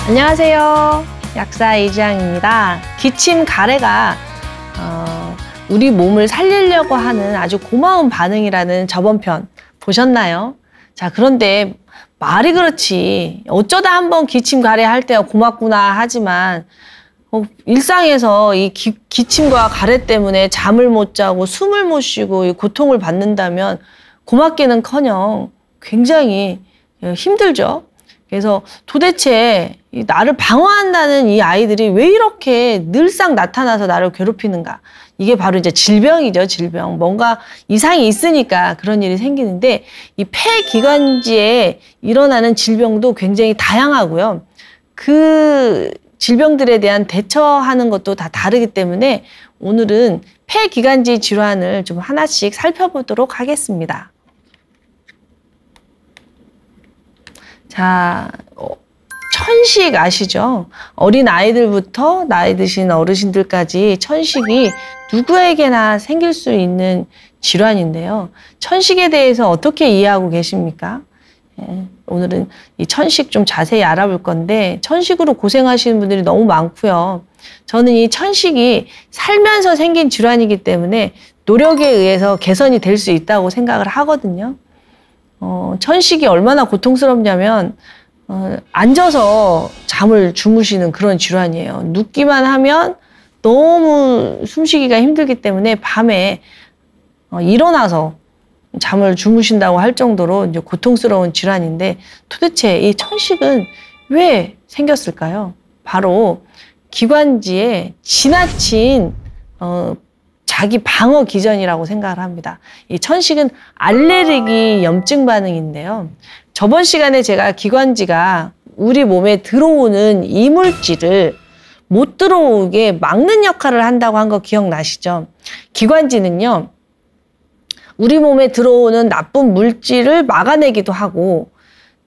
안녕하세요. 약사 이지향입니다. 기침 가래가 우리 몸을 살리려고 하는 아주 고마운 반응이라는 저번 편 보셨나요? 자, 그런데 말이 그렇지 어쩌다 한번 기침 가래 할 때가 고맙구나 하지만 일상에서 이 기침과 가래 때문에 잠을 못 자고 숨을 못 쉬고 고통을 받는다면 고맙기는커녕 굉장히 힘들죠. 그래서 도대체 나를 방어한다는 이 아이들이 왜 이렇게 늘상 나타나서 나를 괴롭히는가. 이게 바로 이제 질병이죠, 질병. 뭔가 이상이 있으니까 그런 일이 생기는데 이 폐기관지에 일어나는 질병도 굉장히 다양하고요. 그 질병들에 대한 대처하는 것도 다 다르기 때문에 오늘은 폐기관지 질환을 좀 하나씩 살펴보도록 하겠습니다. 자, 천식 아시죠? 어린 아이들부터 나이 드신 어르신들까지 천식이 누구에게나 생길 수 있는 질환인데요. 천식에 대해서 어떻게 이해하고 계십니까? 오늘은 이 천식 좀 자세히 알아볼 건데 천식으로 고생하시는 분들이 너무 많고요. 저는 이 천식이 살면서 생긴 질환이기 때문에 노력에 의해서 개선이 될 수 있다고 생각을 하거든요. 천식이 얼마나 고통스럽냐면 앉아서 잠을 주무시는 그런 질환이에요. 눕기만 하면 너무 숨쉬기가 힘들기 때문에 밤에 일어나서 잠을 주무신다고 할 정도로 이제 고통스러운 질환인데 도대체 이 천식은 왜 생겼을까요? 바로 기관지에 지나친 자기 방어 기전이라고 생각을 합니다. 이 천식은 알레르기 염증 반응인데요. 저번 시간에 제가 기관지가 우리 몸에 들어오는 이물질을 못 들어오게 막는 역할을 한다고 한 거 기억나시죠? 기관지는요, 우리 몸에 들어오는 나쁜 물질을 막아내기도 하고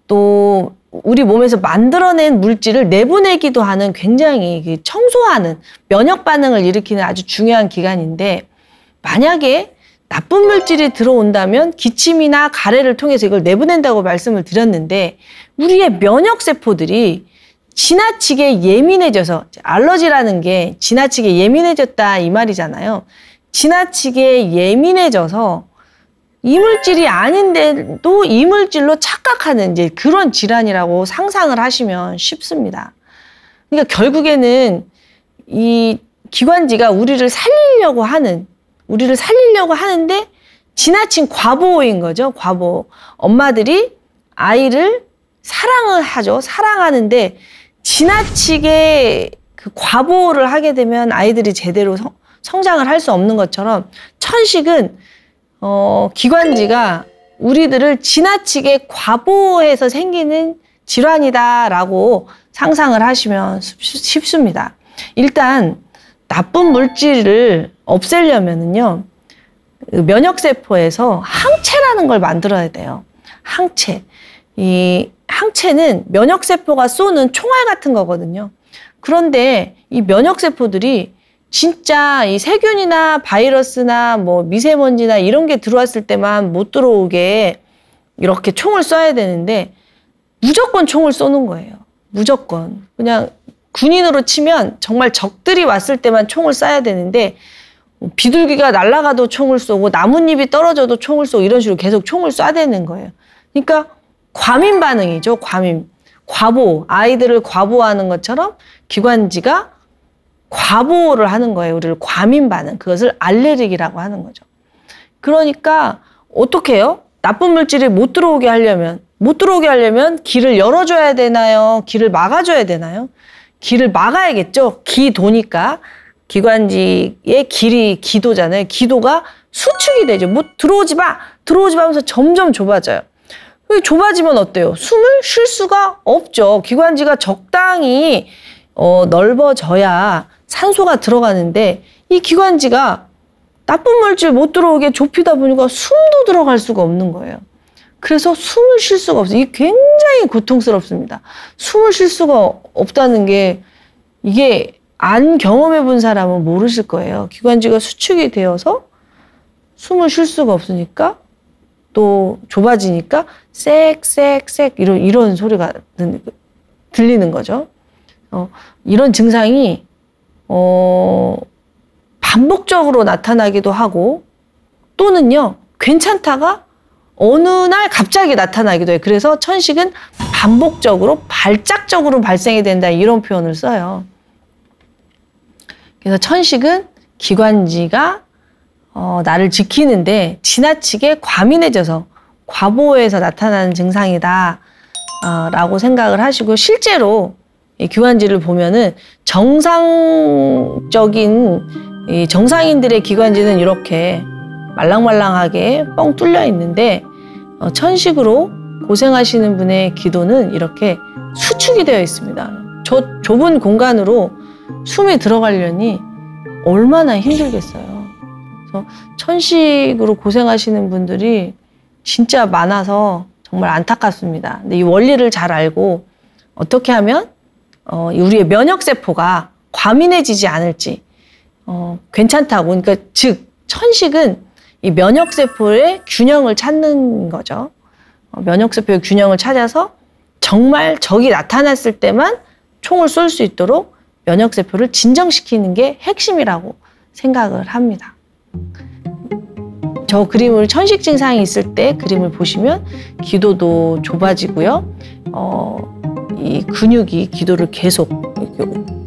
또 우리 몸에서 만들어낸 물질을 내보내기도 하는 굉장히 청소하는 면역 반응을 일으키는 아주 중요한 기관인데 만약에 나쁜 물질이 들어온다면 기침이나 가래를 통해서 이걸 내보낸다고 말씀을 드렸는데 우리의 면역세포들이 지나치게 예민해져서 알러지라는 게 지나치게 예민해졌다 이 말이잖아요. 지나치게 예민해져서 이물질이 아닌데도 이물질로 착각하는 이제 그런 질환이라고 상상을 하시면 쉽습니다. 그러니까 결국에는 이 기관지가 우리를 살리려고 하는데 지나친 과보호인 거죠. 과보호. 엄마들이 아이를 사랑을 하죠. 사랑하는데 지나치게 그 과보호를 하게 되면 아이들이 제대로 성장을 할 수 없는 것처럼 천식은 기관지가 우리들을 지나치게 과보호해서 생기는 질환이다라고 상상을 하시면 쉽습니다. 일단 나쁜 물질을 없애려면은요, 면역세포에서 항체라는 걸 만들어야 돼요. 항체. 이 항체는 면역세포가 쏘는 총알 같은 거거든요. 그런데 이 면역세포들이 진짜 이 세균이나 바이러스나 뭐 미세먼지나 이런 게 들어왔을 때만 못 들어오게 이렇게 총을 쏴야 되는데 무조건 총을 쏘는 거예요. 무조건. 그냥 군인으로 치면 정말 적들이 왔을 때만 총을 쏴야 되는데 비둘기가 날아가도 총을 쏘고 나뭇잎이 떨어져도 총을 쏘고 이런 식으로 계속 총을 쏴대는 거예요. 그러니까 과민 반응이죠. 과민. 과보. 아이들을 과보하는 것처럼 기관지가 과보호를 하는 거예요. 우리를 과민 반응. 그것을 알레르기라고 하는 거죠. 그러니까 어떻게 해요? 나쁜 물질이 못 들어오게 하려면 길을 열어줘야 되나요? 길을 막아줘야 되나요? 길을 막아야겠죠. 기도니까. 기관지의 길이 기도잖아요. 기도가 수축이 되죠. 뭐 들어오지 마 하면서 점점 좁아져요. 좁아지면 어때요? 숨을 쉴 수가 없죠. 기관지가 적당히 넓어져야 산소가 들어가는데 이 기관지가 나쁜 물질 못 들어오게 좁히다 보니까 숨도 들어갈 수가 없는 거예요. 그래서 숨을 쉴 수가 없어요. 이게 굉장히 고통스럽습니다. 숨을 쉴 수가 없다는 게 이게 안 경험해 본 사람은 모르실 거예요. 기관지가 수축이 되어서 숨을 쉴 수가 없으니까 또 좁아지니까 쌕쌕쌕 이런 소리가 들리는 거죠. 이런 증상이 반복적으로 나타나기도 하고 또는요 괜찮다가 어느 날 갑자기 나타나기도 해요. 그래서 천식은 반복적으로 발작적으로 발생이 된다 이런 표현을 써요. 그래서 천식은 기관지가 나를 지키는데 지나치게 과민해져서 과보호해서 나타나는 증상이다 라고 생각을 하시고, 실제로 이 기관지를 보면은 정상인들의 기관지는 이렇게 말랑말랑하게 뻥 뚫려 있는데 천식으로 고생하시는 분의 기도는 이렇게 수축이 되어 있습니다. 저 좁은 공간으로 숨이 들어가려니 얼마나 힘들겠어요. 그래서 천식으로 고생하시는 분들이 진짜 많아서 정말 안타깝습니다. 근데 이 원리를 잘 알고 어떻게 하면 우리의 면역세포가 과민해지지 않을지 괜찮다고. 그러니까 즉 천식은 이 면역세포의 균형을 찾는 거죠. 면역세포의 균형을 찾아서 정말 적이 나타났을 때만 총을 쏠 수 있도록 면역세포를 진정시키는 게 핵심이라고 생각을 합니다. 저 그림을 천식 증상이 있을 때 그림을 보시면 기도도 좁아지고요. 이 근육이 기도를 계속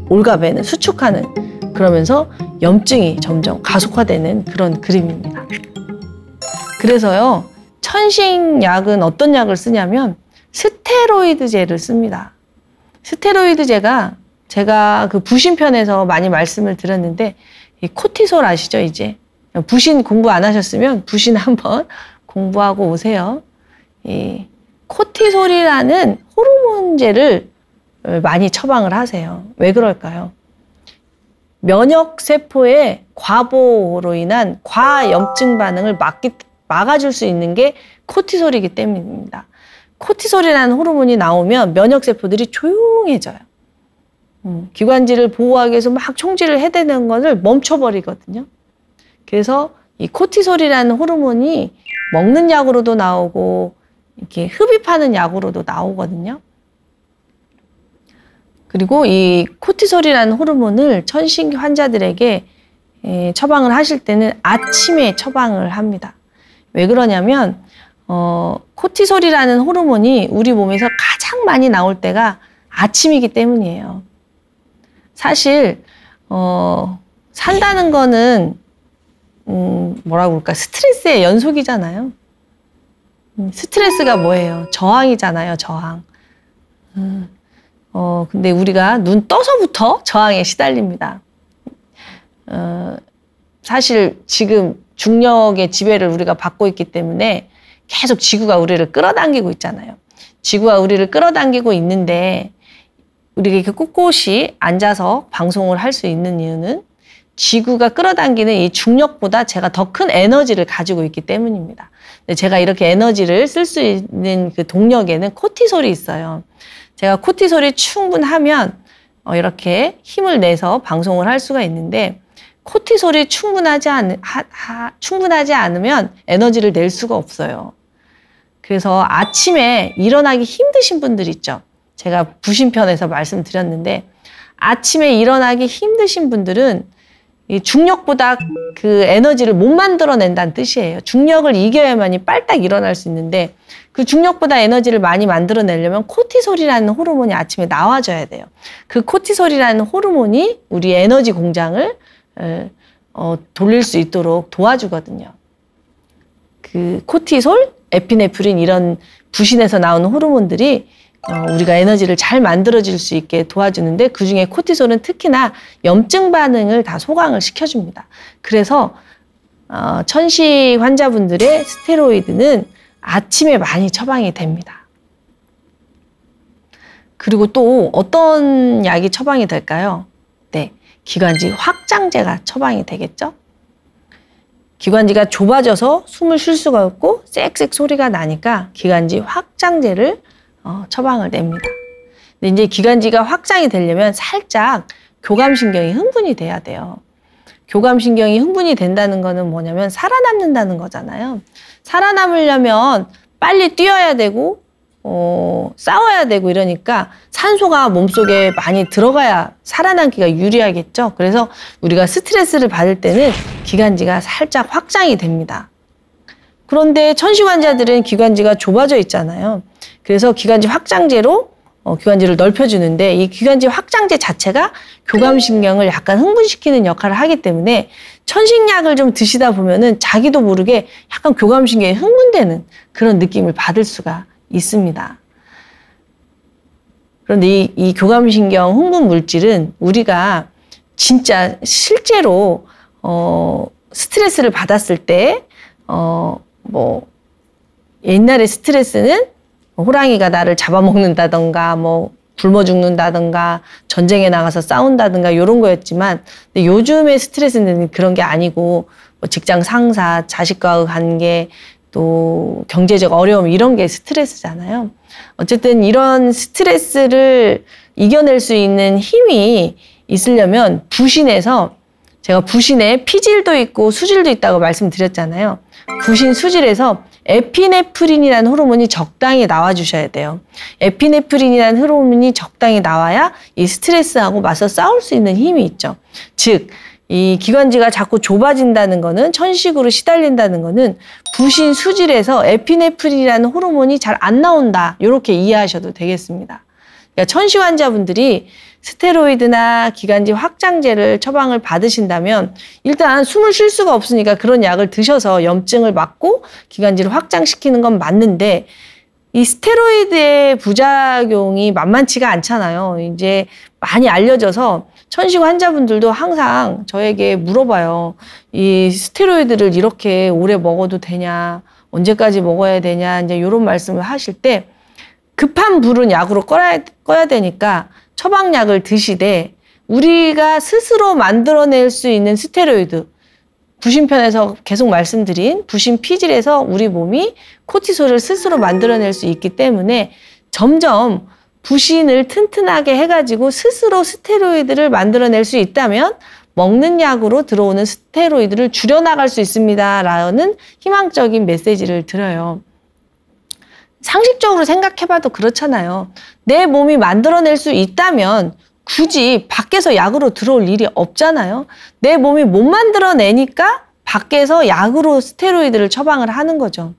올가매는, 수축하는, 그러면서 염증이 점점 가속화되는 그런 그림입니다. 그래서요, 천식약은 어떤 약을 쓰냐면 스테로이드제를 씁니다. 스테로이드제가 제가 그 부신편에서 많이 말씀을 드렸는데, 이 코티솔 아시죠, 이제? 부신 공부 안 하셨으면 부신 한번 공부하고 오세요. 이 코티솔이라는 호르몬제를 많이 처방을 하세요. 왜 그럴까요? 면역세포의 과보호로 인한 과염증 반응을 막아줄 수 있는 게 코티솔이기 때문입니다. 코티솔이라는 호르몬이 나오면 면역세포들이 조용해져요. 기관지를 보호하기 위해서 막 총질을 해대는 것을 멈춰버리거든요. 그래서 이 코티솔이라는 호르몬이 먹는 약으로도 나오고 이렇게 흡입하는 약으로도 나오거든요. 그리고 이 코티솔이라는 호르몬을 천식 환자들에게 처방을 하실 때는 아침에 처방을 합니다. 왜 그러냐면 코티솔이라는 호르몬이 우리 몸에서 가장 많이 나올 때가 아침이기 때문이에요. 사실 산다는 거는 뭐라고 그럴까, 스트레스의 연속이잖아요. 스트레스가 뭐예요? 저항이잖아요, 저항. 근데 우리가 눈 떠서부터 저항에 시달립니다. 사실 지금 중력의 지배를 우리가 받고 있기 때문에 계속 지구가 우리를 끌어당기고 있잖아요. 지구가 우리를 끌어당기고 있는데 우리가 이렇게 꿋꿋이 앉아서 방송을 할 수 있는 이유는 지구가 끌어당기는 이 중력보다 제가 더 큰 에너지를 가지고 있기 때문입니다. 제가 이렇게 에너지를 쓸 수 있는 그 동력에는 코티솔이 있어요. 제가 코티솔이 충분하면 이렇게 힘을 내서 방송을 할 수가 있는데, 코티솔이 충분하지 않으면 에너지를 낼 수가 없어요. 그래서 아침에 일어나기 힘드신 분들 있죠. 제가 부신편에서 말씀드렸는데, 아침에 일어나기 힘드신 분들은 이 중력보다 그 에너지를 못 만들어낸다는 뜻이에요. 중력을 이겨야만이 빨딱 일어날 수 있는데, 그 중력보다 에너지를 많이 만들어내려면 코티솔이라는 호르몬이 아침에 나와줘야 돼요. 그 코티솔이라는 호르몬이 우리 에너지 공장을 돌릴 수 있도록 도와주거든요. 그 코티솔, 에피네프린 이런 부신에서 나오는 호르몬들이 우리가 에너지를 잘 만들어질 수 있게 도와주는데, 그중에 코티솔은 특히나 염증 반응을 다 소강을 시켜줍니다. 그래서 천식 환자분들의 스테로이드는 아침에 많이 처방이 됩니다. 그리고 또 어떤 약이 처방이 될까요? 네, 기관지 확장제가 처방이 되겠죠? 기관지가 좁아져서 숨을 쉴 수가 없고 쌕쌕 소리가 나니까 기관지 확장제를 처방을 냅니다. 근데 이제 기관지가 확장이 되려면 살짝 교감신경이 흥분이 돼야 돼요. 교감신경이 흥분이 된다는 거는 뭐냐면 살아남는다는 거잖아요. 살아남으려면 빨리 뛰어야 되고 싸워야 되고 이러니까 산소가 몸속에 많이 들어가야 살아남기가 유리하겠죠. 그래서 우리가 스트레스를 받을 때는 기관지가 살짝 확장이 됩니다. 그런데 천식 환자들은 기관지가 좁아져 있잖아요. 그래서 기관지 확장제로 기관지를 넓혀주는데 이 기관지 확장제 자체가 교감신경을 약간 흥분시키는 역할을 하기 때문에 천식약을 좀 드시다 보면은 자기도 모르게 약간 교감신경이 흥분되는 그런 느낌을 받을 수가 있습니다. 그런데 이 교감신경 흥분 물질은 우리가 진짜 실제로 스트레스를 받았을 때 뭐 옛날에 스트레스는 호랑이가 나를 잡아먹는다던가 뭐 굶어 죽는다던가 전쟁에 나가서 싸운다던가 이런 거였지만 근데 요즘의 스트레스는 그런 게 아니고 뭐 직장 상사, 자식과의 관계, 또 경제적 어려움 이런 게 스트레스잖아요. 어쨌든 이런 스트레스를 이겨낼 수 있는 힘이 있으려면 부신에서 제가 부신에 피질도 있고 수질도 있다고 말씀드렸잖아요. 부신 수질에서 에피네프린이라는 호르몬이 적당히 나와주셔야 돼요. 에피네프린이라는 호르몬이 적당히 나와야 이 스트레스하고 맞서 싸울 수 있는 힘이 있죠. 즉, 이 기관지가 자꾸 좁아진다는 거는 천식으로 시달린다는 거는 부신 수질에서 에피네프린이라는 호르몬이 잘 안 나온다. 이렇게 이해하셔도 되겠습니다. 그러니까 천식 환자분들이 스테로이드나 기관지 확장제를 처방을 받으신다면 일단 숨을 쉴 수가 없으니까 그런 약을 드셔서 염증을 막고 기관지를 확장시키는 건 맞는데 이 스테로이드의 부작용이 만만치가 않잖아요. 이제 많이 알려져서 천식 환자분들도 항상 저에게 물어봐요. 이 스테로이드를 이렇게 오래 먹어도 되냐, 언제까지 먹어야 되냐, 이제 이런 말씀을 하실 때 급한 불은 약으로 꺼야 되니까 처방약을 드시되 우리가 스스로 만들어낼 수 있는 스테로이드, 부신편에서 계속 말씀드린 부신 피질에서 우리 몸이 코티솔을 스스로 만들어낼 수 있기 때문에 점점 부신을 튼튼하게 해가지고 스스로 스테로이드를 만들어낼 수 있다면 먹는 약으로 들어오는 스테로이드를 줄여나갈 수 있습니다라는 희망적인 메시지를 드려요. 상식적으로 생각해봐도 그렇잖아요. 내 몸이 만들어낼 수 있다면 굳이 밖에서 약으로 들어올 일이 없잖아요. 내 몸이 못 만들어내니까 밖에서 약으로 스테로이드를 처방을 하는 거죠.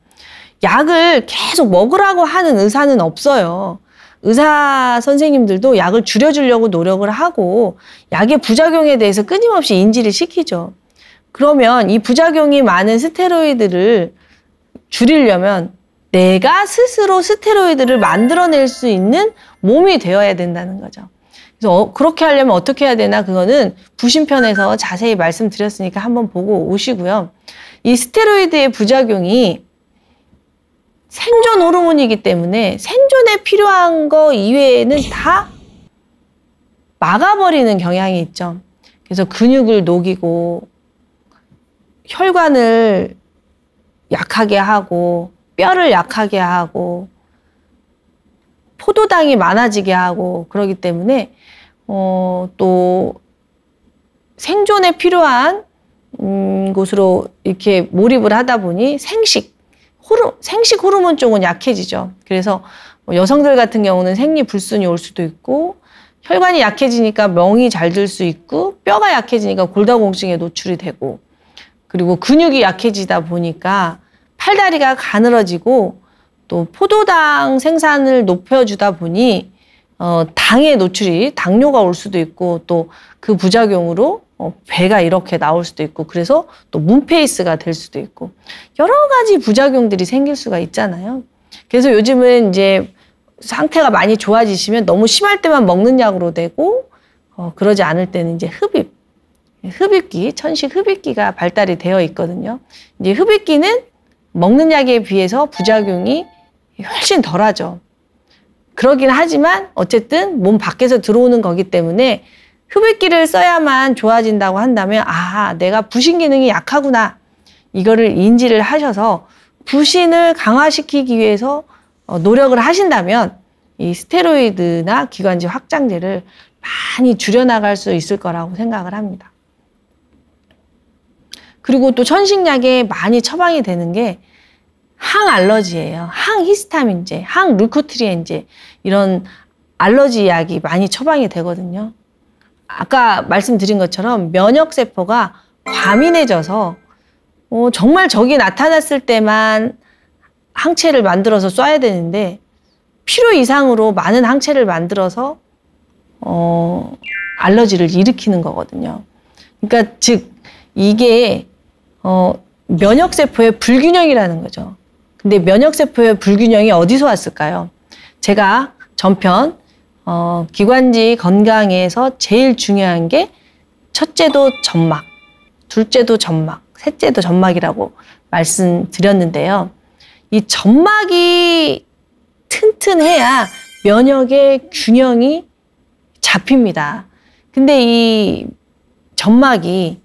약을 계속 먹으라고 하는 의사는 없어요. 의사 선생님들도 약을 줄여주려고 노력을 하고 약의 부작용에 대해서 끊임없이 인지를 시키죠. 그러면 이 부작용이 많은 스테로이드를 줄이려면 내가 스스로 스테로이드를 만들어낼 수 있는 몸이 되어야 된다는 거죠. 그래서 그렇게 하려면 어떻게 해야 되나 그거는 부신편에서 자세히 말씀드렸으니까 한번 보고 오시고요. 이 스테로이드의 부작용이 생존 호르몬이기 때문에 생존에 필요한 거 이외에는 다 막아버리는 경향이 있죠. 그래서 근육을 녹이고 혈관을 약하게 하고 뼈를 약하게 하고 포도당이 많아지게 하고 그러기 때문에 또 생존에 필요한 곳으로 이렇게 몰입을 하다 보니 생식 호르몬 쪽은 약해지죠. 그래서 여성들 같은 경우는 생리불순이 올 수도 있고 혈관이 약해지니까 멍이 잘 들 수 있고 뼈가 약해지니까 골다공증에 노출이 되고 그리고 근육이 약해지다 보니까 팔다리가 가늘어지고 또 포도당 생산을 높여주다 보니 당의 노출이 당뇨가 올 수도 있고 또 그 부작용으로 배가 이렇게 나올 수도 있고 그래서 또 문페이스가 될 수도 있고 여러 가지 부작용들이 생길 수가 있잖아요. 그래서 요즘은 이제 상태가 많이 좋아지시면 너무 심할 때만 먹는 약으로 되고 그러지 않을 때는 이제 흡입기, 천식 흡입기가 발달이 되어 있거든요. 이제 흡입기는 먹는 약에 비해서 부작용이 훨씬 덜하죠. 그러긴 하지만 어쨌든 몸 밖에서 들어오는 거기 때문에 흡입기를 써야만 좋아진다고 한다면 아, 내가 부신 기능이 약하구나. 이거를 인지를 하셔서 부신을 강화시키기 위해서 노력을 하신다면 이 스테로이드나 기관지 확장제를 많이 줄여나갈 수 있을 거라고 생각을 합니다. 그리고 또 천식약에 많이 처방이 되는 게 항알러지예요. 항히스타민제, 항루코트리엔제 이런 알러지 약이 많이 처방이 되거든요. 아까 말씀드린 것처럼 면역세포가 과민해져서 정말 적이 나타났을 때만 항체를 만들어서 쏴야 되는데 필요 이상으로 많은 항체를 만들어서 알러지를 일으키는 거거든요. 그러니까 즉 이게 면역세포의 불균형이라는 거죠. 근데 면역세포의 불균형이 어디서 왔을까요? 제가 전편 기관지 건강에서 제일 중요한 게 첫째도 점막, 둘째도 점막, 셋째도 점막이라고 말씀드렸는데요. 이 점막이 튼튼해야 면역의 균형이 잡힙니다. 근데 이 점막이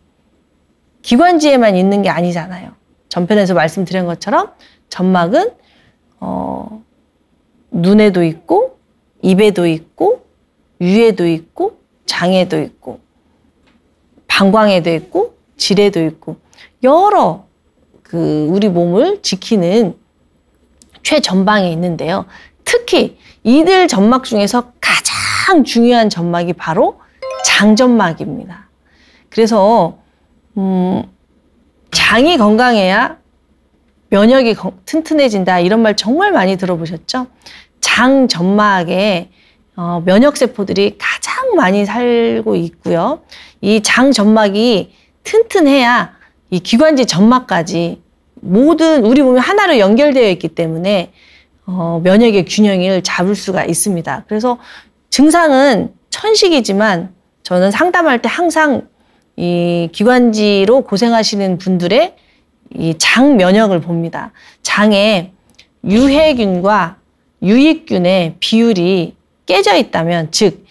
기관지에만 있는 게 아니잖아요. 전편에서 말씀드린 것처럼 점막은 눈에도 있고 입에도 있고 위에도 있고 장에도 있고 방광에도 있고 질에도 있고 여러 우리 몸을 지키는 최전방에 있는데요. 특히 이들 점막 중에서 가장 중요한 점막이 바로 장점막입니다. 그래서 장이 건강해야 면역이 튼튼해진다 이런 말 정말 많이 들어보셨죠? 장점막에 면역세포들이 가장 많이 살고 있고요. 이 장점막이 튼튼해야 이 기관지 점막까지 모든 우리 몸이 하나로 연결되어 있기 때문에 면역의 균형을 잡을 수가 있습니다. 그래서 증상은 천식이지만 저는 상담할 때 항상 이 기관지로 고생하시는 분들의 이 장 면역을 봅니다. 장에 유해균과 유익균의 비율이 깨져 있다면, 즉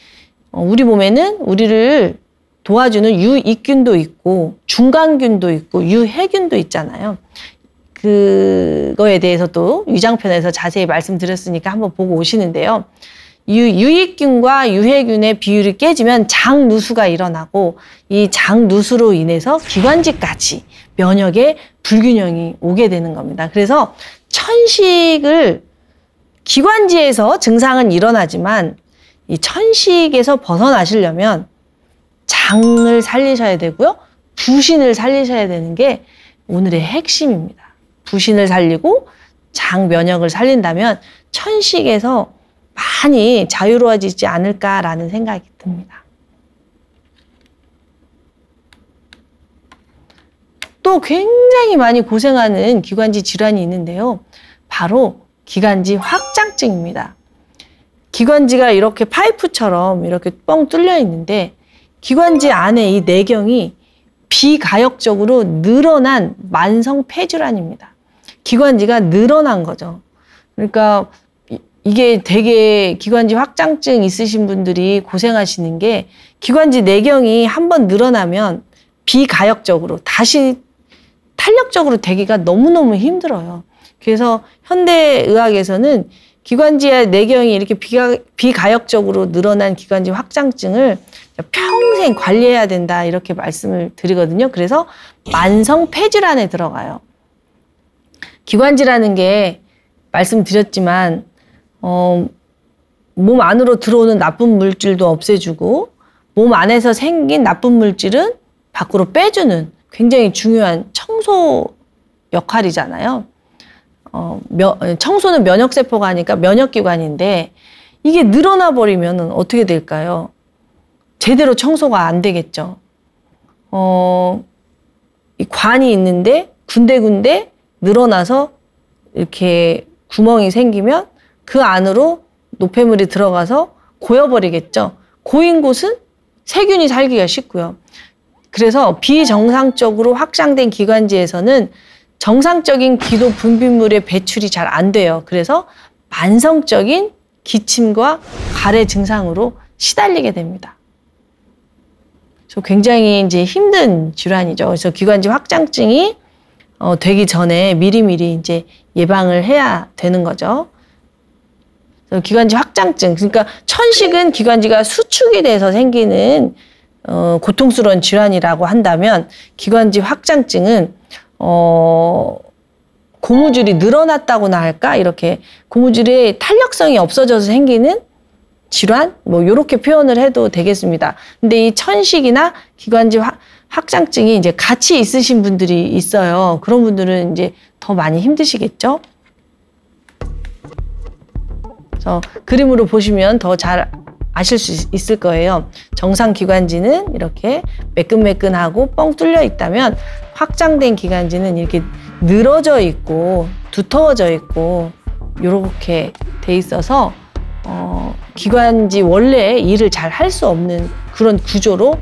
우리 몸에는 우리를 도와주는 유익균도 있고 중간균도 있고 유해균도 있잖아요. 그거에 대해서도 위장편에서 자세히 말씀드렸으니까 한번 보고 오시는데요. 유익균과 유해균의 비율이 깨지면 장누수가 일어나고 이 장누수로 인해서 기관지까지 면역의 불균형이 오게 되는 겁니다. 그래서 천식을 기관지에서 증상은 일어나지만 이 천식에서 벗어나시려면 장을 살리셔야 되고요. 부신을 살리셔야 되는 게 오늘의 핵심입니다. 부신을 살리고 장 면역을 살린다면 천식에서 많이 자유로워지지 않을까라는 생각이 듭니다. 또 굉장히 많이 고생하는 기관지 질환이 있는데요. 바로 기관지 확장증입니다. 기관지가 이렇게 파이프처럼 이렇게 뻥 뚫려 있는데 기관지 안에 이 내경이 비가역적으로 늘어난 만성 폐질환입니다. 기관지가 늘어난 거죠. 그러니까 이게 되게 기관지 확장증 있으신 분들이 고생하시는 게 기관지 내경이 한번 늘어나면 비가역적으로 다시 탄력적으로 되기가 너무너무 힘들어요. 그래서 현대의학에서는 기관지의 내경이 이렇게 비가역적으로 늘어난 기관지 확장증을 평생 관리해야 된다 이렇게 말씀을 드리거든요. 그래서 만성 폐질환에 들어가요. 기관지라는 게 말씀드렸지만 몸 안으로 들어오는 나쁜 물질도 없애주고 몸 안에서 생긴 나쁜 물질은 밖으로 빼주는 굉장히 중요한 청소 역할이잖아요. 청소는 면역세포가 하니까 면역기관인데 이게 늘어나 버리면 어떻게 될까요? 제대로 청소가 안 되겠죠. 이 관이 있는데 군데군데 늘어나서 이렇게 구멍이 생기면 그 안으로 노폐물이 들어가서 고여버리겠죠. 고인 곳은 세균이 살기가 쉽고요. 그래서 비정상적으로 확장된 기관지에서는 정상적인 기도 분비물의 배출이 잘 안 돼요. 그래서 만성적인 기침과 가래 증상으로 시달리게 됩니다. 그래서 굉장히 이제 힘든 질환이죠. 그래서 기관지 확장증이 되기 전에 미리미리 이제 예방을 해야 되는 거죠. 그래서 기관지 확장증, 그러니까 천식은 기관지가 수축이 돼서 생기는 고통스러운 질환이라고 한다면 기관지 확장증은 고무줄이 늘어났다고나 할까? 이렇게 고무줄의 탄력성이 없어져서 생기는 질환? 뭐 이렇게 표현을 해도 되겠습니다. 근데 이 천식이나 기관지 확장증이 이제 같이 있으신 분들이 있어요. 그런 분들은 이제 더 많이 힘드시겠죠? 그래서 그림으로 보시면 더 잘 아실 수 있을 거예요. 정상 기관지는 이렇게 매끈매끈하고 뻥 뚫려 있다면 확장된 기관지는 이렇게 늘어져 있고 두터워져 있고 이렇게 돼 있어서 기관지 원래 일을 잘 할 수 없는 그런 구조로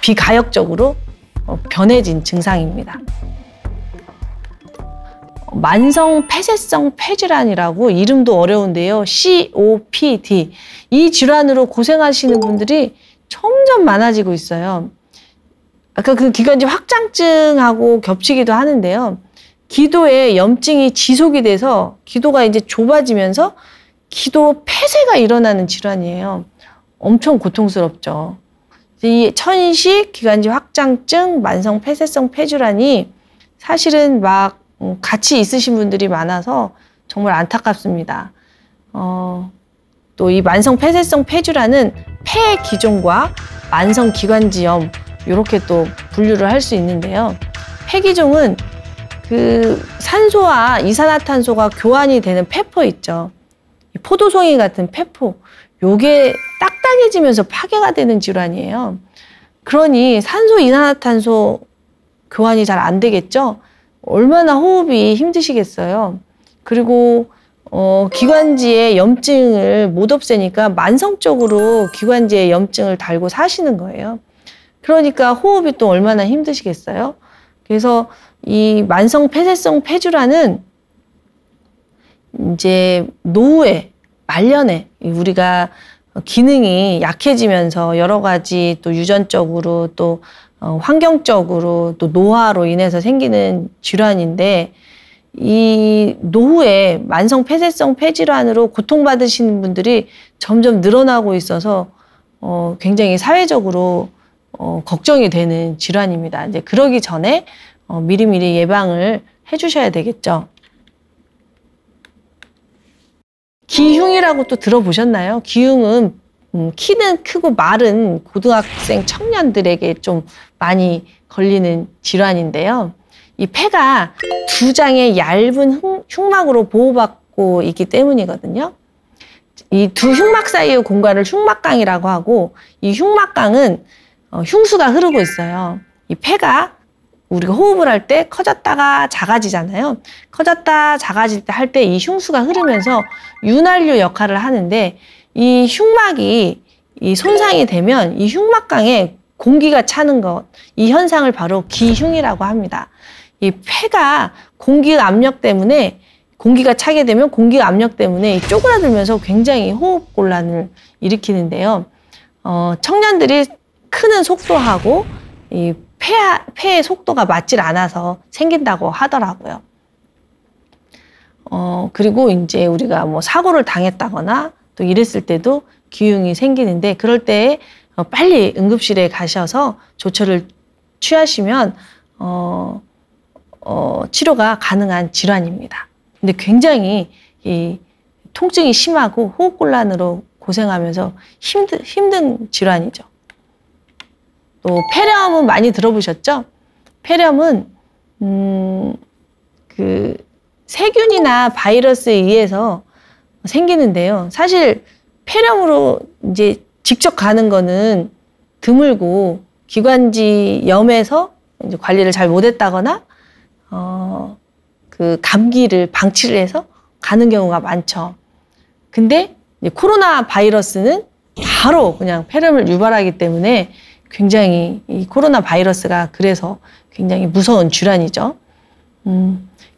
비가역적으로 변해진 증상입니다. 만성 폐쇄성 폐질환이라고 이름도 어려운데요. COPD. 이 질환으로 고생하시는 분들이 점점 많아지고 있어요. 아까 그 기관지 확장증하고 겹치기도 하는데요. 기도에 염증이 지속이 돼서 기도가 이제 좁아지면서 기도 폐쇄가 일어나는 질환이에요. 엄청 고통스럽죠. 이 천식, 기관지 확장증, 만성 폐쇄성 폐질환이 사실은 막 같이 있으신 분들이 많아서 정말 안타깝습니다. 또 이 만성 폐쇄성 폐질환은 폐 기종과 만성 기관지염 이렇게 또 분류를 할 수 있는데요. 폐 기종은 그 산소와 이산화탄소가 교환이 되는 폐포 있죠. 포도송이 같은 폐포. 요게 딱딱해지면서 파괴가 되는 질환이에요. 그러니 산소, 이산화탄소 교환이 잘 안 되겠죠? 얼마나 호흡이 힘드시겠어요. 그리고 기관지에 염증을 못 없애니까 만성적으로 기관지에 염증을 달고 사시는 거예요. 그러니까 호흡이 또 얼마나 힘드시겠어요. 그래서 이 만성 폐쇄성 폐질환은 이제 노후에, 말년에 우리가 기능이 약해지면서 여러 가지 또 유전적으로 또 환경적으로 또 노화로 인해서 생기는 질환인데 이 노후에 만성 폐쇄성 폐질환으로 고통받으시는 분들이 점점 늘어나고 있어서 굉장히 사회적으로 걱정이 되는 질환입니다. 이제 그러기 전에 미리미리 예방을 해주셔야 되겠죠. 기흉이라고 또 들어보셨나요? 기흉은 키는 크고 마른 고등학생 청년들에게 좀 많이 걸리는 질환인데요. 이 폐가 두 장의 얇은 흉막으로 보호받고 있기 때문이거든요. 이 두 흉막 사이의 공간을 흉막강이라고 하고 이 흉막강은 흉수가 흐르고 있어요. 이 폐가 우리가 호흡을 할 때 커졌다가 작아지잖아요. 커졌다 작아질 때 할 때 이 흉수가 흐르면서 윤활유 역할을 하는데 이 흉막이 이 손상이 되면 이 흉막강에 공기가 차는 것, 이 현상을 바로 기흉이라고 합니다. 이 폐가 공기 압력 때문에 공기가 차게 되면 공기 압력 때문에 쪼그라들면서 굉장히 호흡 곤란을 일으키는데요. 청년들이 크는 속도하고 이 폐의 속도가 맞질 않아서 생긴다고 하더라고요. 그리고 이제 우리가 뭐 사고를 당했다거나 또 이랬을 때도 기흉이 생기는데 그럴 때 빨리 응급실에 가셔서 조처를 취하시면 치료가 가능한 질환입니다. 근데 굉장히 이 통증이 심하고 호흡곤란으로 고생하면서 힘든 질환이죠. 또 폐렴은 많이 들어보셨죠? 폐렴은 그 세균이나 바이러스에 의해서 생기는데요. 사실 폐렴으로 이제 직접 가는 거는 드물고 기관지염에서 이제 관리를 잘 못했다거나 그 감기를 방치를 해서 가는 경우가 많죠. 근데 이제 코로나 바이러스는 바로 그냥 폐렴을 유발하기 때문에 굉장히 이 코로나 바이러스가 그래서 굉장히 무서운 질환이죠.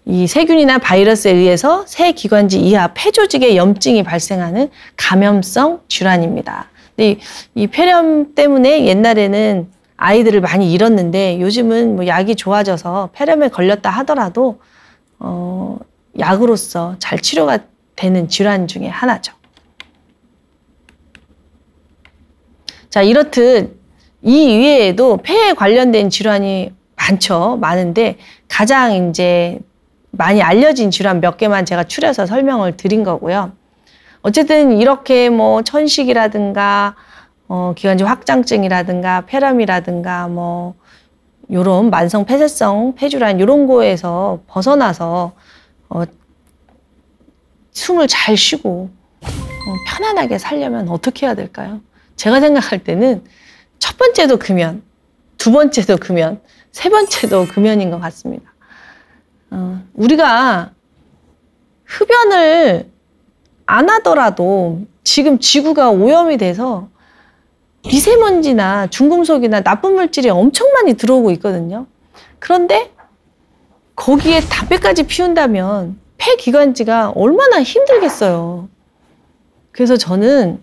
이 세균이나 바이러스에 의해서 새 기관지 이하 폐 조직에 염증이 발생하는 감염성 질환입니다. 근데 이 폐렴 때문에 옛날에는 아이들을 많이 잃었는데 요즘은 뭐 약이 좋아져서 폐렴에 걸렸다 하더라도 약으로서 잘 치료가 되는 질환 중에 하나죠. 자, 이렇듯 이 이외에도 폐에 관련된 질환이 많죠. 많은데 가장 이제 많이 알려진 질환 몇 개만 제가 추려서 설명을 드린 거고요. 어쨌든 이렇게 뭐 천식이라든가 기관지 확장증이라든가 폐렴이라든가 뭐 요런 만성 폐쇄성 폐질환 요런 거에서 벗어나서 숨을 잘 쉬고 편안하게 살려면 어떻게 해야 될까요? 제가 생각할 때는 첫 번째도 금연, 두 번째도 금연, 세 번째도 금연인 것 같습니다. 우리가 흡연을 안 하더라도 지금 지구가 오염이 돼서 미세먼지나 중금속이나 나쁜 물질이 엄청 많이 들어오고 있거든요. 그런데 거기에 담배까지 피운다면 폐기관지가 얼마나 힘들겠어요. 그래서 저는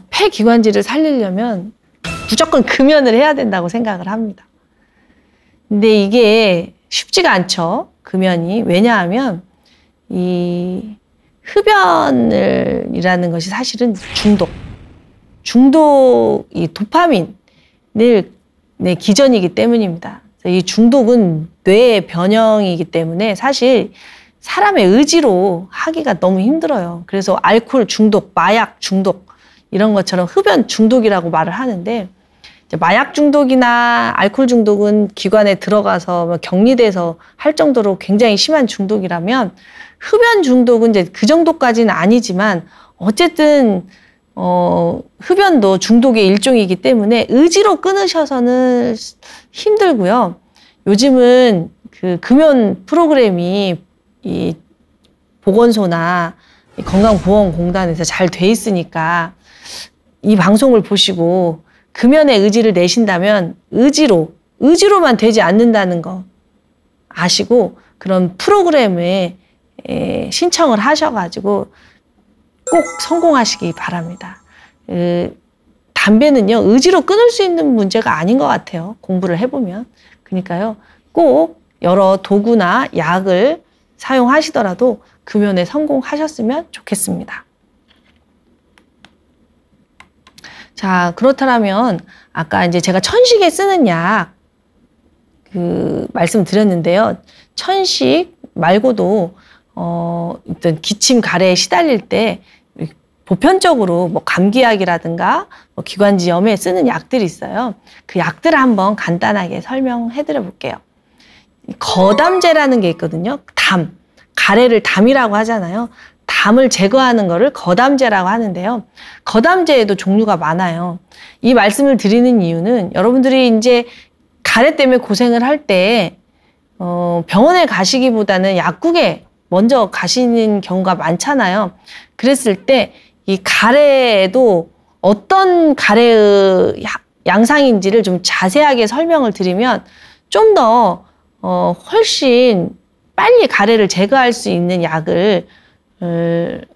폐기관지를 살리려면 무조건 금연을 해야 된다고 생각을 합니다. 근데 이게 쉽지가 않죠. 금연이. 왜냐하면 이 흡연이라는 것이 사실은 중독이 도파민을 기전이기 때문입니다. 이 중독은 뇌의 변형이기 때문에 사실 사람의 의지로 하기가 너무 힘들어요. 그래서 알코올 중독, 마약 중독 이런 것처럼 흡연 중독이라고 말을 하는데 이제 마약 중독이나 알코올 중독은 기관에 들어가서 격리돼서 할 정도로 굉장히 심한 중독이라면 흡연 중독은 이제 그 정도까지는 아니지만 어쨌든 흡연도 중독의 일종이기 때문에 의지로 끊으셔서는 힘들고요. 요즘은 그 금연 프로그램이 이 보건소나 건강보험공단에서 잘 돼 있으니까 이 방송을 보시고 금연의 의지를 내신다면 의지로만 되지 않는다는 거 아시고 그런 프로그램에 신청을 하셔가지고 꼭 성공하시기 바랍니다. 담배는요, 의지로 끊을 수 있는 문제가 아닌 것 같아요. 공부를 해보면. 그러니까요, 꼭 여러 도구나 약을 사용하시더라도 금연에 성공하셨으면 좋겠습니다. 자, 그렇다면 아까 이제 제가 천식에 쓰는 약 말씀드렸는데요. 천식 말고도 어떤 기침 가래에 시달릴 때 보편적으로 뭐 감기약이라든가 뭐 기관지염에 쓰는 약들이 있어요. 그 약들을 한번 간단하게 설명해 드려 볼게요. 거담제라는 게 있거든요. 가래를 담이라고 하잖아요. 담을 제거하는 거를 거담제라고 하는데요. 거담제에도 종류가 많아요. 이 말씀을 드리는 이유는 여러분들이 이제 가래 때문에 고생을 할 때 병원에 가시기보다는 약국에 먼저 가시는 경우가 많잖아요. 그랬을 때 이 가래에도 어떤 가래의 양상인지를 좀 자세하게 설명을 드리면 좀 더 훨씬 빨리 가래를 제거할 수 있는 약을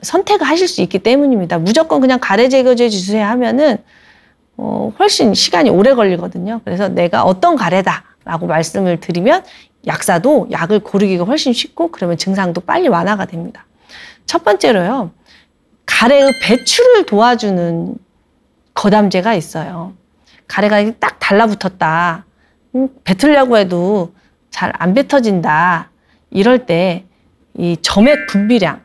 선택하실 수 있기 때문입니다. 무조건 그냥 가래 제거제 주세요 하면은 훨씬 시간이 오래 걸리거든요. 그래서 내가 어떤 가래다라고 말씀을 드리면 약사도 약을 고르기가 훨씬 쉽고 그러면 증상도 빨리 완화가 됩니다. 첫 번째로요. 가래의 배출을 도와주는 거담제가 있어요. 가래가 딱 달라붙었다. 뱉으려고 해도 잘 안 뱉어진다. 이럴 때 이 점액 분비량.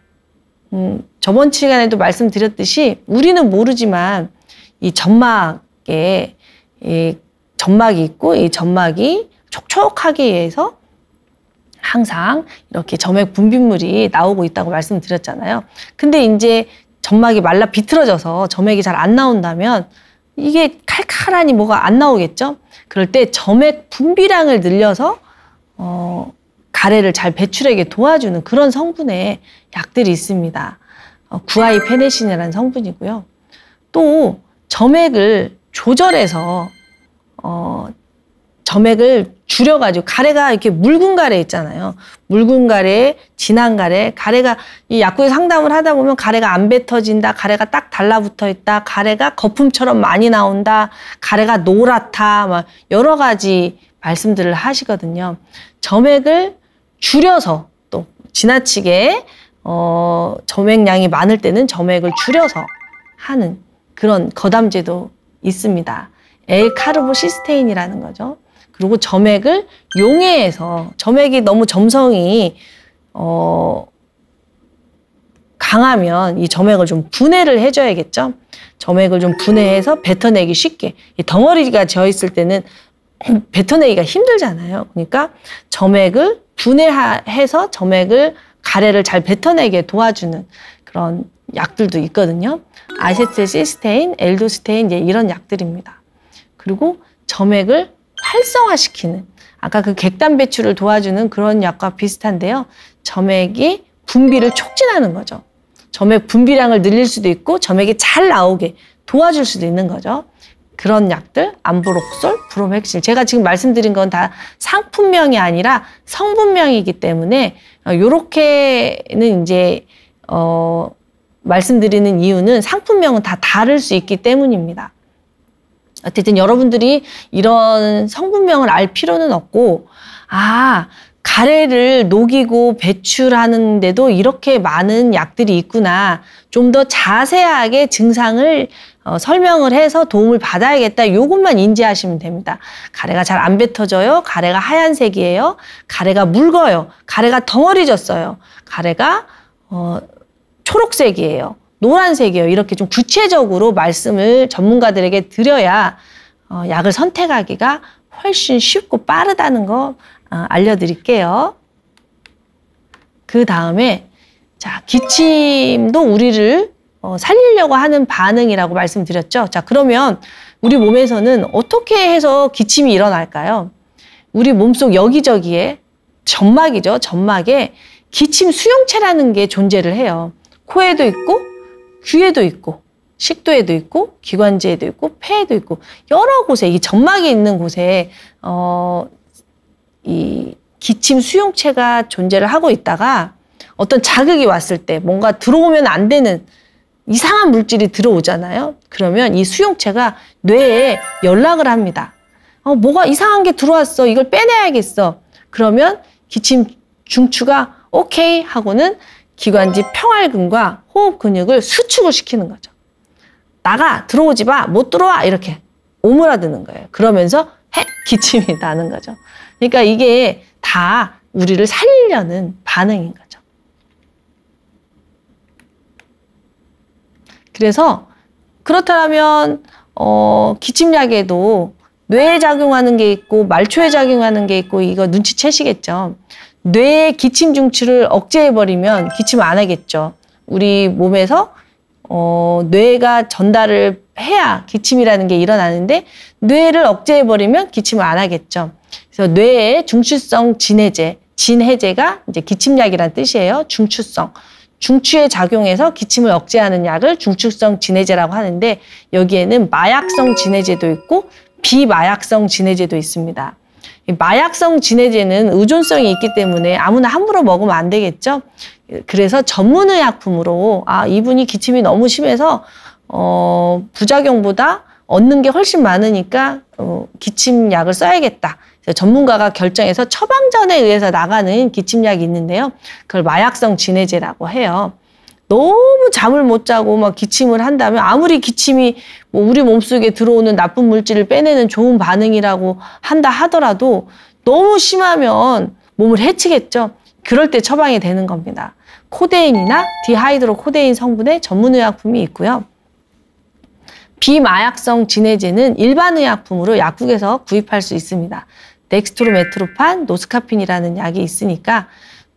저번 시간에도 말씀드렸듯이 우리는 모르지만 이 점막에 점막이 있고 이 점막이 촉촉하기 위해서 항상 이렇게 점액 분비물이 나오고 있다고 말씀드렸잖아요. 근데 이제 점막이 말라 비틀어져서 점액이 잘 안 나온다면 이게 칼칼하니 뭐가 안 나오겠죠? 그럴 때 점액 분비량을 늘려서 가래를 잘 배출하게 도와주는 그런 성분의 약들이 있습니다. 구아이페네신이라는 성분이고요. 또 점액을 조절해서 점액을 줄여가지고 가래가 이렇게 묽은 가래 있잖아요. 묽은 가래, 진한 가래, 가래가 이 약국에 상담을 하다 보면 가래가 안 뱉어진다, 가래가 딱 달라붙어 있다, 가래가 거품처럼 많이 나온다, 가래가 노랗다, 막 여러 가지 말씀들을 하시거든요. 점액을 줄여서 또 지나치게 점액량이 많을 때는 점액을 줄여서 하는 그런 거담제도 있습니다. L카르보시스테인이라는 거죠. 그리고 점액을 용해해서 점액이 너무 점성이 강하면 이 점액을 좀 분해를 해줘야겠죠. 점액을 좀 분해해서 뱉어내기 쉽게. 이 덩어리가 져 있을 때는 뱉어내기가 힘들잖아요. 그러니까 점액을 분해해서 점액을 가래를 잘 뱉어내게 도와주는 그런 약들도 있거든요. 아세틸시스테인, 엘도스테인 이런 약들입니다. 그리고 점액을 활성화시키는 아까 그 객단 배출을 도와주는 그런 약과 비슷한데요. 점액이 분비를 촉진하는 거죠. 점액 분비량을 늘릴 수도 있고 점액이 잘 나오게 도와줄 수도 있는 거죠. 그런 약들, 암브록솔, 브롬헥실. 제가 지금 말씀드린 건 다 상품명이 아니라 성분명이기 때문에 요렇게는 이제 말씀드리는 이유는 상품명은 다 다를 수 있기 때문입니다. 어쨌든 여러분들이 이런 성분명을 알 필요는 없고, 가래를 녹이고 배출하는데도 이렇게 많은 약들이 있구나. 좀 더 자세하게 증상을 설명을 해서 도움을 받아야겠다. 요것만 인지하시면 됩니다. 가래가 잘 안 뱉어져요. 가래가 하얀색이에요. 가래가 묽어요. 가래가 덩어리졌어요. 가래가 초록색이에요. 노란색이에요. 이렇게 좀 구체적으로 말씀을 전문가들에게 드려야 약을 선택하기가 훨씬 쉽고 빠르다는 거 알려드릴게요. 그 다음에 자, 기침도 우리를 살리려고 하는 반응이라고 말씀드렸죠. 자, 그러면 우리 몸에서는 어떻게 해서 기침이 일어날까요? 우리 몸속 여기저기에 점막이죠. 점막에 기침 수용체라는 게 존재를 해요. 코에도 있고 귀에도 있고 식도에도 있고 기관지에도 있고 폐에도 있고 여러 곳에 이 점막이 있는 곳에 이 기침 수용체가 존재를 하고 있다가 어떤 자극이 왔을 때 뭔가 들어오면 안 되는 이상한 물질이 들어오잖아요. 그러면 이 수용체가 뇌에 연락을 합니다. 뭐가 이상한 게 들어왔어. 이걸 빼내야겠어. 그러면 기침 중추가 오케이 하고는 기관지 평활근과 호흡 근육을 수축을 시키는 거죠. 나가, 들어오지 마, 못 들어와 이렇게 오므라드는 거예요. 그러면서 기침이 나는 거죠. 그러니까 이게 다 우리를 살리려는 반응인 거죠. 그래서 그렇다면 기침약에도 뇌에 작용하는 게 있고 말초에 작용하는 게 있고 이거 눈치채시겠죠. 뇌의 기침 중추를 억제해버리면 기침을 안 하겠죠. 우리 몸에서 뇌가 전달을 해야 기침이라는 게 일어나는데 뇌를 억제해버리면 기침을 안 하겠죠. 그래서 뇌의 중추성 진해제, 진해제가 이제 기침약이란 뜻이에요. 중추에 작용해서 기침을 억제하는 약을 중추성 진해제라고 하는데 여기에는 마약성 진해제도 있고 비마약성 진해제도 있습니다. 마약성 진해제는 의존성이 있기 때문에 아무나 함부로 먹으면 안 되겠죠. 그래서 전문의약품으로 이분이 기침이 너무 심해서 부작용보다 얻는 게 훨씬 많으니까 기침약을 써야겠다. 그래서 전문가가 결정해서 처방전에 의해서 나가는 기침약이 있는데요. 그걸 마약성 진해제라고 해요. 너무 잠을 못 자고 막 기침을 한다면 아무리 기침이 우리 몸속에 들어오는 나쁜 물질을 빼내는 좋은 반응이라고 한다 하더라도 너무 심하면 몸을 해치겠죠. 그럴 때 처방이 되는 겁니다. 코데인이나 디하이드로코데인 성분의 전문의약품이 있고요. 비마약성 진해제는 일반 의약품으로 약국에서 구입할 수 있습니다. 덱스트로메트로판, 노스카핀이라는 약이 있으니까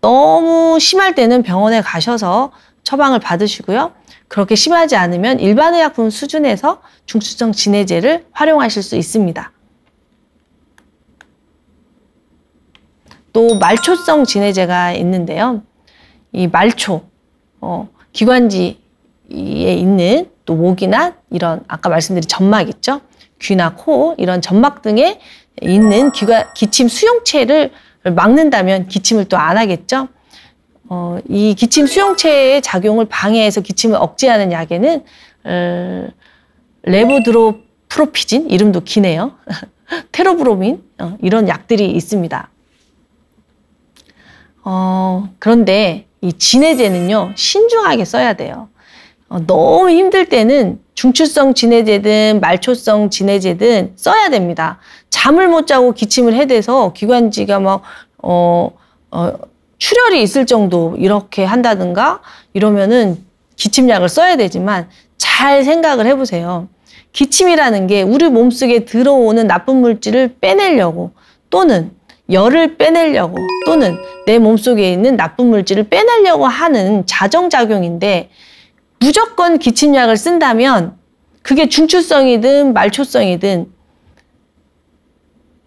너무 심할 때는 병원에 가셔서 처방을 받으시고요. 그렇게 심하지 않으면 일반 의약품 수준에서 중추성 진해제를 활용하실 수 있습니다. 또 말초성 진해제가 있는데요. 이 말초, 기관지에 있는 또 목이나 이런 아까 말씀드린 점막 있죠? 귀나 코 이런 점막 등에 있는 기침 수용체를 막는다면 기침을 또 안 하겠죠? 이 기침 수용체의 작용을 방해해서 기침을 억제하는 약에는 레보드로프로피진, 이름도 기네요. 테로브로민 이런 약들이 있습니다. 그런데 이 진해제는요 신중하게 써야 돼요. 너무 힘들 때는 중추성 진해제든 말초성 진해제든 써야 됩니다. 잠을 못 자고 기침을 해대서 기관지가 막 출혈이 있을 정도 이렇게 한다든가 이러면은 기침약을 써야 되지만 잘 생각을 해보세요. 기침이라는 게 우리 몸속에 들어오는 나쁜 물질을 빼내려고 또는 열을 빼내려고 또는 내 몸속에 있는 나쁜 물질을 빼내려고 하는 자정작용인데 무조건 기침약을 쓴다면 그게 중추성이든 말초성이든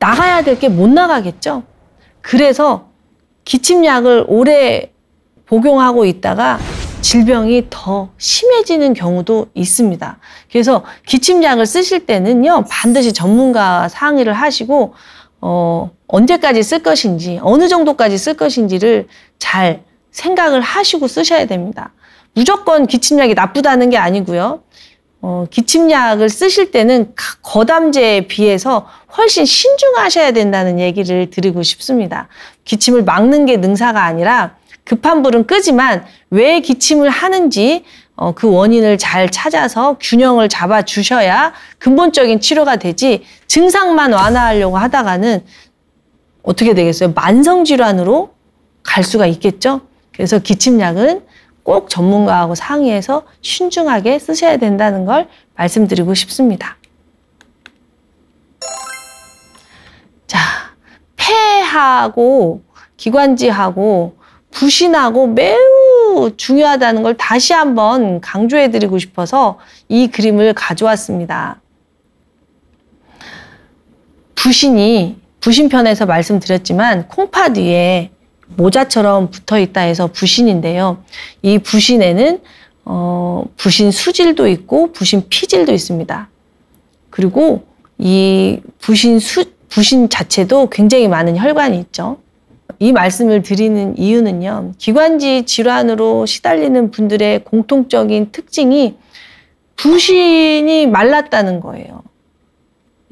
나가야 될 게 못 나가겠죠. 그래서 기침약을 오래 복용하고 있다가 질병이 더 심해지는 경우도 있습니다. 그래서 기침약을 쓰실 때는요, 반드시 전문가와 상의를 하시고 언제까지 쓸 것인지, 어느 정도까지 쓸 것인지를 잘 생각을 하시고 쓰셔야 됩니다. 무조건 기침약이 나쁘다는 게 아니고요. 기침약을 쓰실 때는 거담제에 비해서 훨씬 신중하셔야 된다는 얘기를 드리고 싶습니다. 기침을 막는 게 능사가 아니라 급한 불은 끄지만 왜 기침을 하는지 그 원인을 잘 찾아서 균형을 잡아 주셔야 근본적인 치료가 되지 증상만 완화하려고 하다가는 어떻게 되겠어요? 만성질환으로 갈 수가 있겠죠? 그래서 기침약은 꼭 전문가하고 상의해서 신중하게 쓰셔야 된다는 걸 말씀드리고 싶습니다. 자, 폐하고 기관지하고 부신하고 매우 중요하다는 걸 다시 한번 강조해드리고 싶어서 이 그림을 가져왔습니다. 부신편에서 말씀드렸지만 콩팥 위에 모자처럼 붙어있다 해서 부신인데요. 이 부신에는 부신 수질도 있고 부신 피질도 있습니다. 그리고 이 부신 자체도 굉장히 많은 혈관이 있죠. 이 말씀을 드리는 이유는요. 기관지 질환으로 시달리는 분들의 공통적인 특징이 부신이 말랐다는 거예요.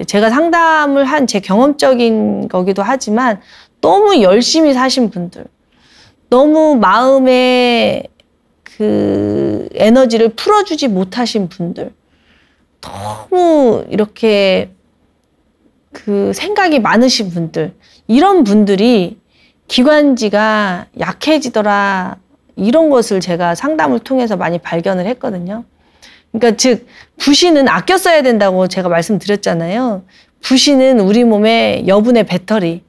제가 상담을 한 제 경험적인 거기도 하지만 너무 열심히 사신 분들, 너무 마음의 그 에너지를 풀어주지 못하신 분들, 너무 이렇게 그 생각이 많으신 분들, 이런 분들이 기관지가 약해지더라, 이런 것을 제가 상담을 통해서 많이 발견을 했거든요. 그러니까 즉 부신은 아껴 써야 된다고 제가 말씀드렸잖아요. 부신은 우리 몸의 여분의 배터리.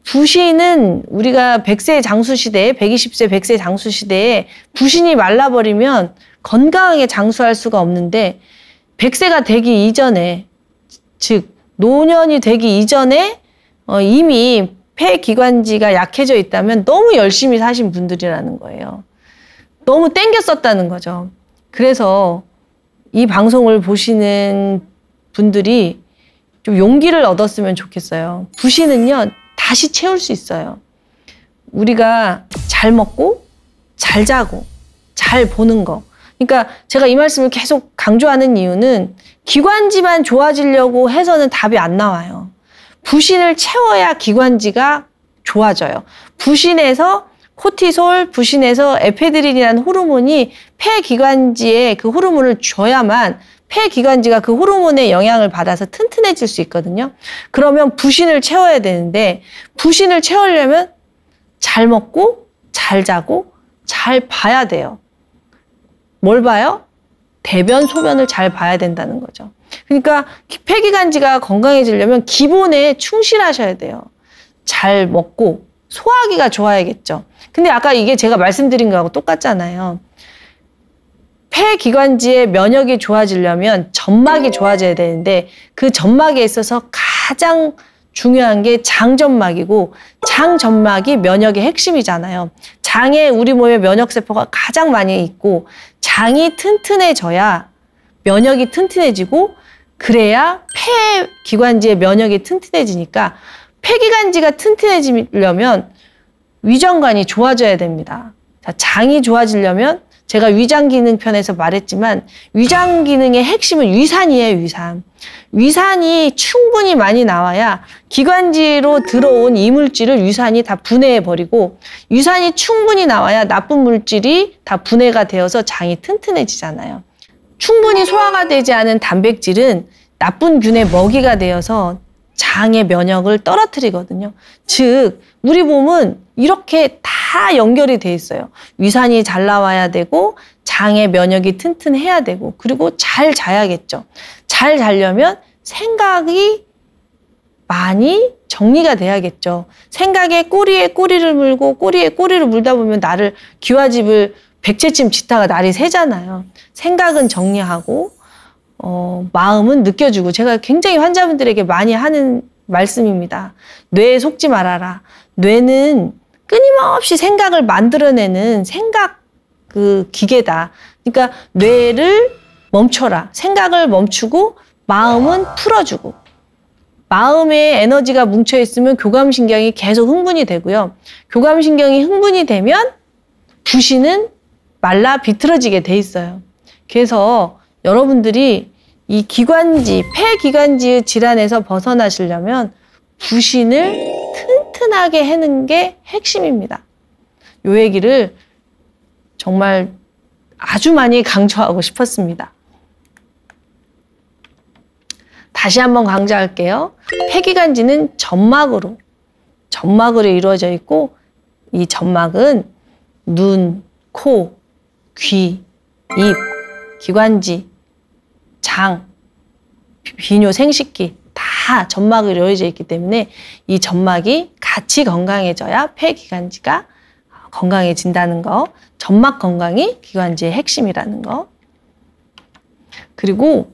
부신은 우리가 100세 장수시대에 120세 100세 장수시대에 부신이 말라버리면 건강하게 장수할 수가 없는데 100세가 되기 이전에 즉 노년이 되기 이전에 이미 폐기관지가 약해져 있다면 너무 열심히 사신 분들이라는 거예요. 너무 땡겨 썼다는 거죠. 그래서 이 방송을 보시는 분들이 좀 용기를 얻었으면 좋겠어요. 부신은요, 다시 채울 수 있어요. 우리가 잘 먹고, 잘 자고, 잘 보는 거. 그러니까 제가 이 말씀을 계속 강조하는 이유는 기관지만 좋아지려고 해서는 답이 안 나와요. 부신을 채워야 기관지가 좋아져요. 부신에서 코티솔, 부신에서 에페드린이라는 호르몬이 폐기관지에 그 호르몬을 줘야만 폐기관지가 그 호르몬의 영향을 받아서 튼튼해질 수 있거든요. 그러면 부신을 채워야 되는데 부신을 채우려면 잘 먹고 잘 자고 잘 봐야 돼요. 뭘 봐요? 대변, 소변을 잘 봐야 된다는 거죠. 그러니까 폐기관지가 건강해지려면 기본에 충실하셔야 돼요. 잘 먹고 소화기가 좋아야겠죠. 근데 아까 이게 제가 말씀드린 거하고 똑같잖아요. 폐기관지의 면역이 좋아지려면 점막이 좋아져야 되는데 그 점막에 있어서 가장 중요한 게 장점막이고 장점막이 면역의 핵심이잖아요. 장에 우리 몸의 면역세포가 가장 많이 있고 장이 튼튼해져야 면역이 튼튼해지고 그래야 폐기관지의 면역이 튼튼해지니까 폐기관지가 튼튼해지려면 위장관이 좋아져야 됩니다. 자, 장이 좋아지려면 제가 위장 기능 편에서 말했지만 위장 기능의 핵심은 위산이에요, 위산. 위산이 충분히 많이 나와야 기관지로 들어온 이물질을 위산이 다 분해해버리고 위산이 충분히 나와야 나쁜 물질이 다 분해가 되어서 장이 튼튼해지잖아요. 충분히 소화가 되지 않은 단백질은 나쁜 균의 먹이가 되어서 장의 면역을 떨어뜨리거든요. 즉 우리 몸은 이렇게 다 연결이 돼 있어요. 위산이 잘 나와야 되고 장의 면역이 튼튼해야 되고 그리고 잘 자야겠죠. 잘 자려면 생각이 많이 정리가 돼야겠죠. 생각에 꼬리에 꼬리를 물고 꼬리에 꼬리를 물다 보면 나를 기와집을 백채쯤 짓다가 날이 새잖아요. 생각은 정리하고 마음은 느껴주고 제가 굉장히 환자분들에게 많이 하는 말씀입니다. 뇌에 속지 말아라. 뇌는 끊임없이 생각을 만들어내는 생각 그 기계다. 그러니까 뇌를 멈춰라. 생각을 멈추고 마음은 풀어주고 마음에 에너지가 뭉쳐 있으면 교감신경이 계속 흥분이 되고요. 교감신경이 흥분이 되면 부신은 말라 비틀어지게 돼 있어요. 그래서 여러분들이 이 기관지, 폐기관지의 질환에서 벗어나시려면 부신을 튼튼하게 하는 게 핵심입니다. 이 얘기를 정말 아주 많이 강조하고 싶었습니다. 다시 한번 강조할게요. 폐기관지는 점막으로 이루어져 있고 이 점막은 눈, 코, 귀, 입, 기관지, 장, 비뇨, 생식기 다 점막으로 이루어져 있기 때문에 이 점막이 같이 건강해져야 폐기관지가 건강해진다는 거. 점막 건강이 기관지의 핵심이라는 거. 그리고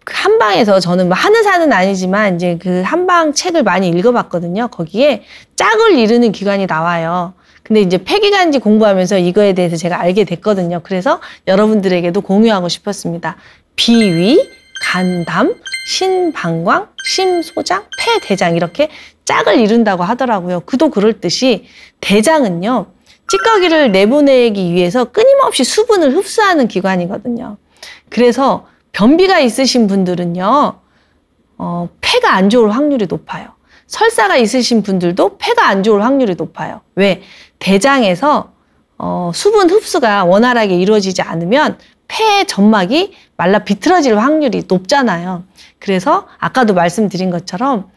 한방에서 저는 뭐 한의사는 아니지만 이제 그 한방 책을 많이 읽어봤거든요. 거기에 짝을 이루는 기관이 나와요. 근데 이제 폐기관지 공부하면서 이거에 대해서 제가 알게 됐거든요. 그래서 여러분들에게도 공유하고 싶었습니다. 비위, 간담, 신방광, 심소장, 폐대장 이렇게 짝을 이룬다고 하더라고요. 그도 그럴 듯이 대장은요. 찌꺼기를 내보내기 위해서 끊임없이 수분을 흡수하는 기관이거든요. 그래서 변비가 있으신 분들은요. 폐가 안 좋을 확률이 높아요. 설사가 있으신 분들도 폐가 안 좋을 확률이 높아요. 왜? 대장에서 수분 흡수가 원활하게 이루어지지 않으면 폐의 점막이 말라 비틀어질 확률이 높잖아요. 그래서 아까도 말씀드린 것처럼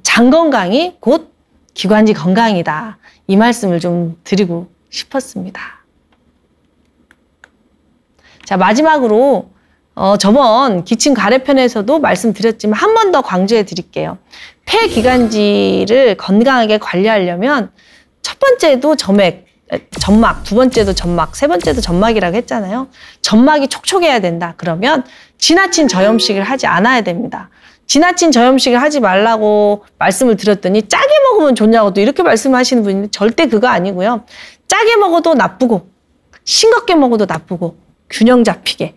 장 건강이 곧 기관지 건강이다. 이 말씀을 좀 드리고 싶었습니다. 자, 마지막으로 저번 기침 가래편에서도 말씀드렸지만 한 번 더 강조해 드릴게요. 폐기관지를 건강하게 관리하려면 첫 번째도 점막, 두 번째도 점막, 세 번째도 점막이라고 했잖아요. 점막이 촉촉해야 된다. 그러면 지나친 저염식을 하지 않아야 됩니다. 지나친 저염식을 하지 말라고 말씀을 드렸더니 짜게 먹으면 좋냐고 또 이렇게 말씀하시는 분인데 절대 그거 아니고요. 짜게 먹어도 나쁘고 싱겁게 먹어도 나쁘고 균형 잡히게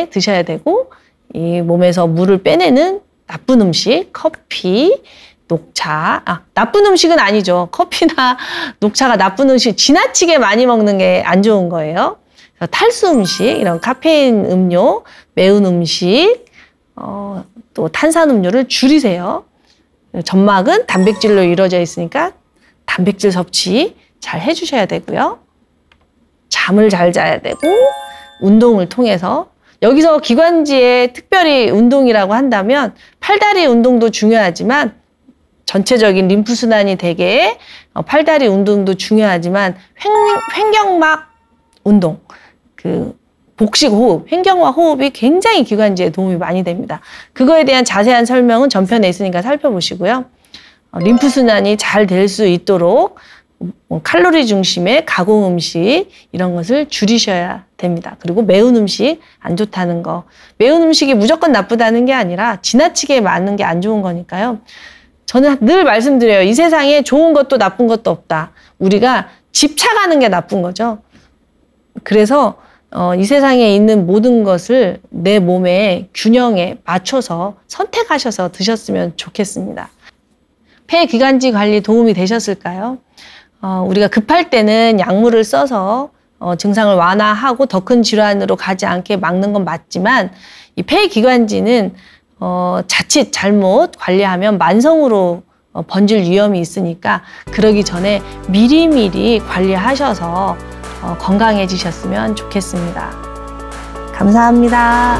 드셔야 되고 이 몸에서 물을 빼내는 나쁜 음식, 커피, 녹차, 나쁜 음식은 아니죠. 커피나 녹차가 나쁜 음식 지나치게 많이 먹는 게 안 좋은 거예요. 그래서 탈수 음식, 이런 카페인 음료, 매운 음식, 또 탄산 음료를 줄이세요. 점막은 단백질로 이루어져 있으니까 단백질 섭취 잘 해주셔야 되고요. 잠을 잘 자야 되고 운동을 통해서 여기서 기관지에 특별히 운동이라고 한다면 팔다리 운동도 중요하지만 전체적인 림프순환이 되게 팔다리 운동도 중요하지만 횡경막 운동, 그 복식 호흡, 횡경막 호흡이 굉장히 기관지에 도움이 많이 됩니다. 그거에 대한 자세한 설명은 전편에 있으니까 살펴보시고요. 림프순환이 잘 될 수 있도록 칼로리 중심의 가공 음식 이런 것을 줄이셔야 됩니다. 그리고 매운 음식 안 좋다는 거. 매운 음식이 무조건 나쁘다는 게 아니라 지나치게 많은 게 안 좋은 거니까요. 저는 늘 말씀드려요. 이 세상에 좋은 것도 나쁜 것도 없다. 우리가 집착하는 게 나쁜 거죠. 그래서 이 세상에 있는 모든 것을 내 몸의 균형에 맞춰서 선택하셔서 드셨으면 좋겠습니다. 폐기관지 관리 도움이 되셨을까요? 우리가 급할 때는 약물을 써서 증상을 완화하고 더 큰 질환으로 가지 않게 막는 건 맞지만 이 폐기관지는 자칫 잘못 관리하면 만성으로 번질 위험이 있으니까 그러기 전에 미리미리 관리하셔서 건강해지셨으면 좋겠습니다. 감사합니다.